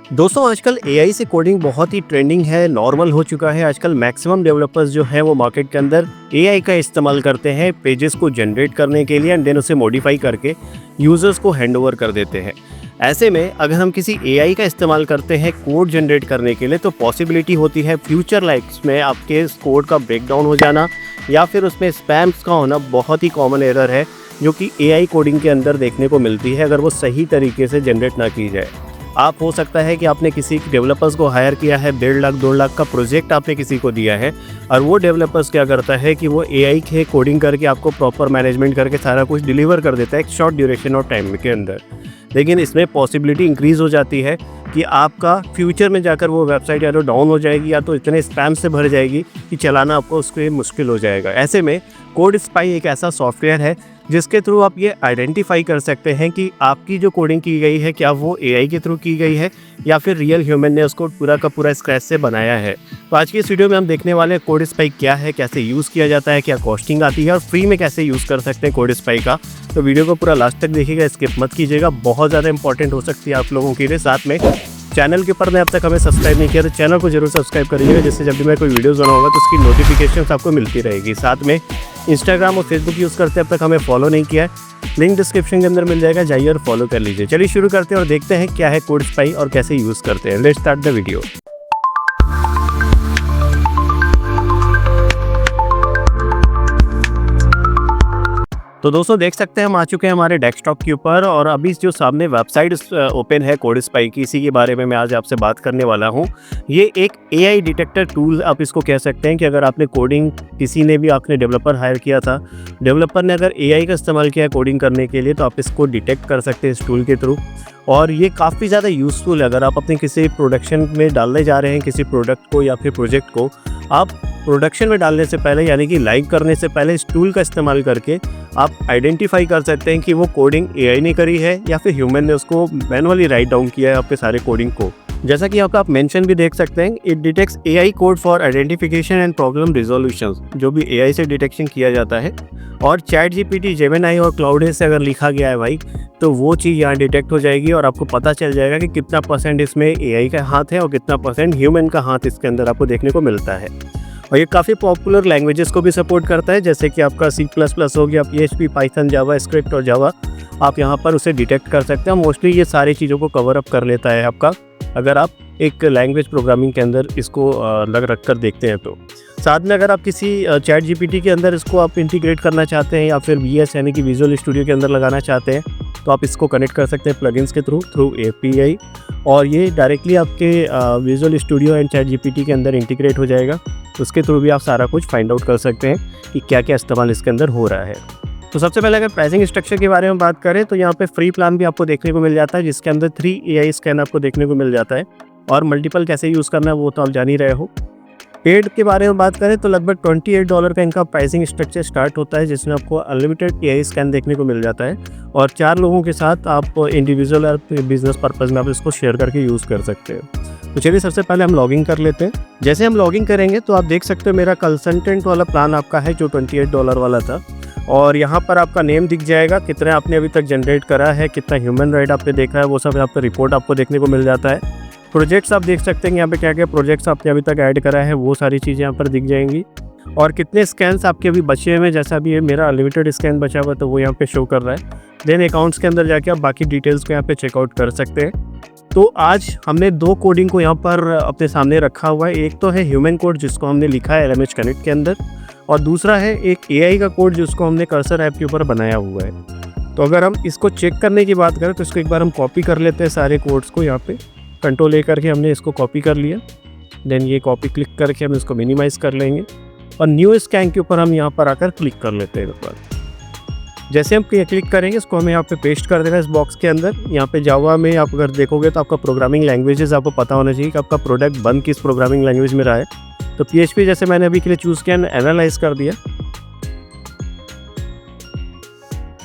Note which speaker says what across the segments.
Speaker 1: दोस्तों आजकल एआई से कोडिंग बहुत ही ट्रेंडिंग है, नॉर्मल हो चुका है। आजकल मैक्सिमम डेवलपर्स जो हैं वो मार्केट के अंदर एआई का इस्तेमाल करते हैं पेजेस को जनरेट करने के लिए एंड देन उसे मॉडिफाई करके यूज़र्स को हैंडओवर कर देते हैं। ऐसे में अगर हम किसी एआई का इस्तेमाल करते हैं कोड जनरेट करने के लिए तो पॉसिबिलिटी होती है फ्यूचर लाइक्स में आपके कोड का ब्रेकडाउन हो जाना या फिर उसमें स्पैम्स का होना बहुत ही कॉमन एरर है जो कि एआई कोडिंग के अंदर देखने को मिलती है अगर वो सही तरीके से जनरेट ना की जाए। आप हो सकता है कि आपने किसी डेवलपर्स को हायर किया है, 1.5 लाख 2 लाख का प्रोजेक्ट आपने किसी को दिया है और वो डेवलपर्स क्या करता है कि वो एआई के कोडिंग करके आपको प्रॉपर मैनेजमेंट करके सारा कुछ डिलीवर कर देता है एक शॉर्ट ड्यूरेशन ऑफ टाइम के अंदर। लेकिन इसमें पॉसिबिलिटी इंक्रीज़ हो जाती है कि आपका फ्यूचर में जाकर वो वेबसाइट या तो डाउन हो जाएगी या तो इतने स्पैम से भर जाएगी कि चलाना आपको उसके मुश्किल हो जाएगा। ऐसे में कोड स्पाई एक ऐसा सॉफ्टवेयर है जिसके थ्रू आप ये आइडेंटिफाई कर सकते हैं कि आपकी जो कोडिंग की गई है क्या वो एआई के थ्रू की गई है या फिर रियल ह्यूमन ने उसको पूरा का पूरा स्क्रैच से बनाया है। तो आज की इस वीडियो में हम देखने वाले हैं कोड स्पाई क्या है, कैसे यूज़ किया जाता है, क्या कॉस्टिंग आती है और फ्री में कैसे यूज़ कर सकते हैं कोड स्पाई का। तो वीडियो को पूरा लास्ट तक देखिएगा, स्किप मत कीजिएगा, बहुत ज़्यादा इंपॉर्टेंट हो सकती है आप लोगों के लिए। साथ में चैनल के ऊपर ने अब तक हमें सब्सक्राइब नहीं किया तो चैनल को जरूर सब्सक्राइब करिएगा जिससे जब भी मैं कोई वीडियोस बनाऊंगा तो उसकी नोटिफिकेशंस आपको मिलती रहेगी। साथ में इंस्टाग्राम और फेसबुक यूज़ करते अब तक हमें फॉलो नहीं किया है, लिंक डिस्क्रिप्शन के अंदर मिल जाएगा, जाइए और फॉलो कर लीजिए। चलिए शुरू करते हैं और देखते हैं क्या है कोड स्पाई और कैसे यूज़ करते हैं। Let's start the video. तो दोस्तों देख सकते हैं हम आ चुके हैं हमारे डेस्कटॉप के ऊपर और अभी जो सामने वेबसाइट ओपन है कोड स्पाई की, इसी के बारे में मैं आज आपसे बात करने वाला हूं। ये एक एआई डिटेक्टर टूल आप इसको कह सकते हैं कि अगर आपने कोडिंग किसी ने भी आपने डेवलपर हायर किया था, डेवलपर ने अगर एआई का इस्तेमाल किया है कोडिंग करने के लिए तो आप इसको डिटेक्ट कर सकते हैं इस टूल के थ्रू। और ये काफ़ी ज़्यादा यूज़फुल है अगर आप अपने किसी प्रोडक्शन में डालने जा रहे हैं किसी प्रोडक्ट को या फिर प्रोजेक्ट को। आप प्रोडक्शन में डालने से पहले यानी कि लाइव करने से पहले इस टूल का इस्तेमाल करके आप आइडेंटिफाई कर सकते हैं कि वो कोडिंग एआई ने करी है या फिर ह्यूमन ने उसको मैनुअली राइट डाउन किया है आपके सारे कोडिंग को। जैसा कि आप मेंशन भी देख सकते हैं, it detects AI code for identification and problem resolution, जो भी एआई से डिटेक्शन किया जाता है। और चैट जीपीटी, जेमिनी और क्लाउड से अगर लिखा गया है भाई तो वो चीज़ यहाँ डिटेक्ट हो जाएगी और आपको पता चल जाएगा कि कितना % इसमें एआई का हाथ है और कितना % ह्यूमन का हाथ इसके अंदर आपको देखने को मिलता है। और ये काफ़ी पॉपुलर लैंग्वेजेस को भी सपोर्ट करता है जैसे कि आपका C++ हो गया, PHP, पाइथन, जावा स्क्रिप्ट और जावा। आप यहाँ पर उसे डिटेक्ट कर सकते हैं। मोस्टली ये सारी चीज़ों को कवर अप कर लेता है आपका अगर आप एक लैंग्वेज प्रोग्रामिंग के अंदर इसको रख कर देखते हैं तो। साथ में अगर आप किसी चैट जीपीटी के अंदर इसको आप इंटीग्रेट करना चाहते हैं या फिर VS यानी कि विजुअल स्टूडियो के अंदर लगाना चाहते हैं तो आप इसको कनेक्ट कर सकते हैं प्लगइन्स के थ्रू API और ये डायरेक्टली आपके visual studio and chat GPT के अंदर इंटीग्रेट हो जाएगा। उसके थ्रू भी आप सारा कुछ फाइंड आउट कर सकते हैं कि क्या क्या इस्तेमाल इसके अंदर हो रहा है। तो सबसे पहले अगर प्राइसिंग स्ट्रक्चर के बारे में बात करें तो यहाँ पे फ्री प्लान भी आपको देखने को मिल जाता है जिसके अंदर 3 AI स्कैन आपको देखने को मिल जाता है और मल्टीपल कैसे यूज़ करना है वो तो आप जान ही रहे हो। पेड के बारे में बात करें तो लगभग $28 का इनका प्राइसिंग स्ट्रक्चर स्टार्ट होता है जिसमें आपको अनलिमिटेड AI स्कैन देखने को मिल जाता है और 4 लोगों के साथ आप इंडिविजुअल और बिजनेस पर्पज़ में आप इसको शेयर करके यूज़ कर सकते हैं। तो चलिए सबसे पहले हम लॉगिन कर लेते हैं। जैसे हम लॉगिन करेंगे तो आप देख सकते हो मेरा कंसल्टेंट वाला प्लान आपका है जो $28 वाला था और यहाँ पर आपका नेम दिख जाएगा, कितना आपने अभी तक जनरेट करा है, कितना ह्यूमन राइट आपने देखा है, वो सब यहाँ पर रिपोर्ट आपको देखने को मिल जाता है। प्रोजेक्ट्स आप देख सकते हैं यहाँ पे क्या क्या प्रोजेक्ट्स आपने अभी तक ऐड करा है वो सारी चीज़ें यहाँ पर दिख जाएंगी और कितने स्कैन्स आपके अभी बचे हुए हैं। जैसा अभी ये मेरा अनलिमिटेड स्कैन बचा हुआ तो वो यहाँ पे शो कर रहा है। देन अकाउंट्स के अंदर जाके आप बाकी डिटेल्स को यहाँ पे चेकआउट कर सकते हैं। तो आज हमने 2 कोडिंग को यहाँ पर अपने सामने रखा हुआ है। एक तो है ह्यूमन कोड जिसको हमने लिखा है LMH कनेक्ट के अंदर और दूसरा है एक AI का कोड जिसको हमने कर्सर ऐप के ऊपर बनाया हुआ है। तो अगर हम इसको चेक करने की बात करें तो इसको एक बार हम कॉपी कर लेते हैं सारे कोड्स को। यहाँ पे कंट्रोल A करके हमने इसको कॉपी कर लिया। देन ये कॉपी क्लिक करके हम इसको मिनिमाइज़ कर लेंगे और न्यू स्कैन के ऊपर हम यहाँ पर आकर क्लिक कर लेते हैं। एक बार जैसे हम क्लिक करेंगे इसको हमें यहाँ पे पेस्ट कर देना इस बॉक्स के अंदर। यहाँ पे जावा में आप अगर देखोगे तो आपका प्रोग्रामिंग लैंग्वेजेस आपको पता होना चाहिए कि आपका प्रोडक्ट बन किस प्रोग्रामिंग लैंग्वेज में रहा है। तो PHP जैसे मैंने अभी के लिए चूज़ किया, एनालाइज कर दिया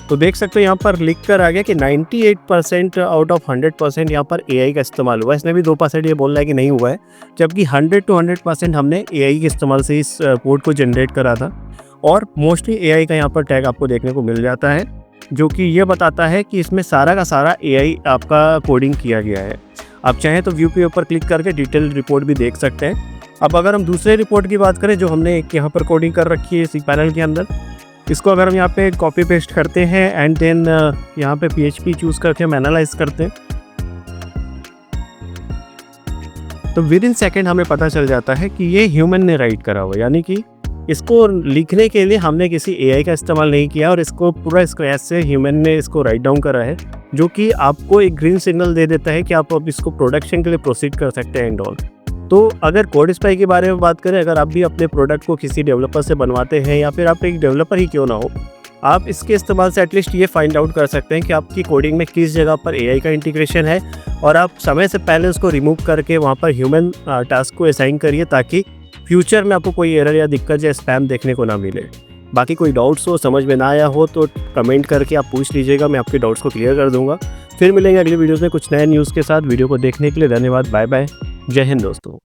Speaker 1: तो देख सकते हो यहाँ पर लिख कर आ गया कि 98% आउट ऑफ 100% यहाँ पर AI का इस्तेमाल हुआ है। इसने भी 2% ये बोल रहा है कि नहीं हुआ है, जबकि 100 to 100% हमने AI के इस्तेमाल से इस कोड को जनरेट करा था। और मोस्टली AI का यहाँ पर टैग आपको देखने को मिल जाता है जो कि ये बताता है कि इसमें सारा का सारा AI आपका कोडिंग किया गया है। आप चाहें तो व्यू के ऊपर क्लिक करके डिटेल रिपोर्ट भी देख सकते हैं। अब अगर हम दूसरे रिपोर्ट की बात करें जो हमने एक यहाँ पर कोडिंग कर रखी है इसी पैनल के अंदर, इसको अगर हम यहाँ पे कॉपी पेस्ट करते हैं एंड देन यहाँ पे PHP चूज़ करके हम एनालाइज करते हैं, तो विद इन सेकेंड हमें पता चल जाता है कि ये ह्यूमन ने राइट करा हुआ, यानी कि इसको लिखने के लिए हमने किसी AI का इस्तेमाल नहीं किया और इसको पूरा स्क्रैच से ह्यूमन ने इसको राइट डाउन करा है, जो कि आपको एक ग्रीन सिग्नल दे देता है कि आप अब इसको प्रोडक्शन के लिए प्रोसीड कर सकते हैं एंड ऑल। तो अगर कोडस्पाई के बारे में बात करें, अगर आप भी अपने प्रोडक्ट को किसी डेवलपर से बनवाते हैं या फिर आप एक डेवलपर ही क्यों ना हो, आप इसके इस्तेमाल से एटलीस्ट ये फाइंड आउट कर सकते हैं कि आपकी कोडिंग में किस जगह पर AI का इंटीग्रेशन है और आप समय से पहले उसको रिमूव करके वहाँ पर ह्यूमन टास्क को असाइन करिए ताकि फ्यूचर में आपको कोई एरर या दिक्कत या स्पैम देखने को ना मिले। बाकी कोई डाउट्स हो, समझ में ना आया हो तो कमेंट करके आप पूछ लीजिएगा, मैं आपके डाउट्स को क्लियर कर दूंगा। फिर मिलेंगे अगली वीडियोज़ में कुछ नए न्यूज़ के साथ। वीडियो को देखने के लिए धन्यवाद। Bye bye. जय हिंद दोस्तों।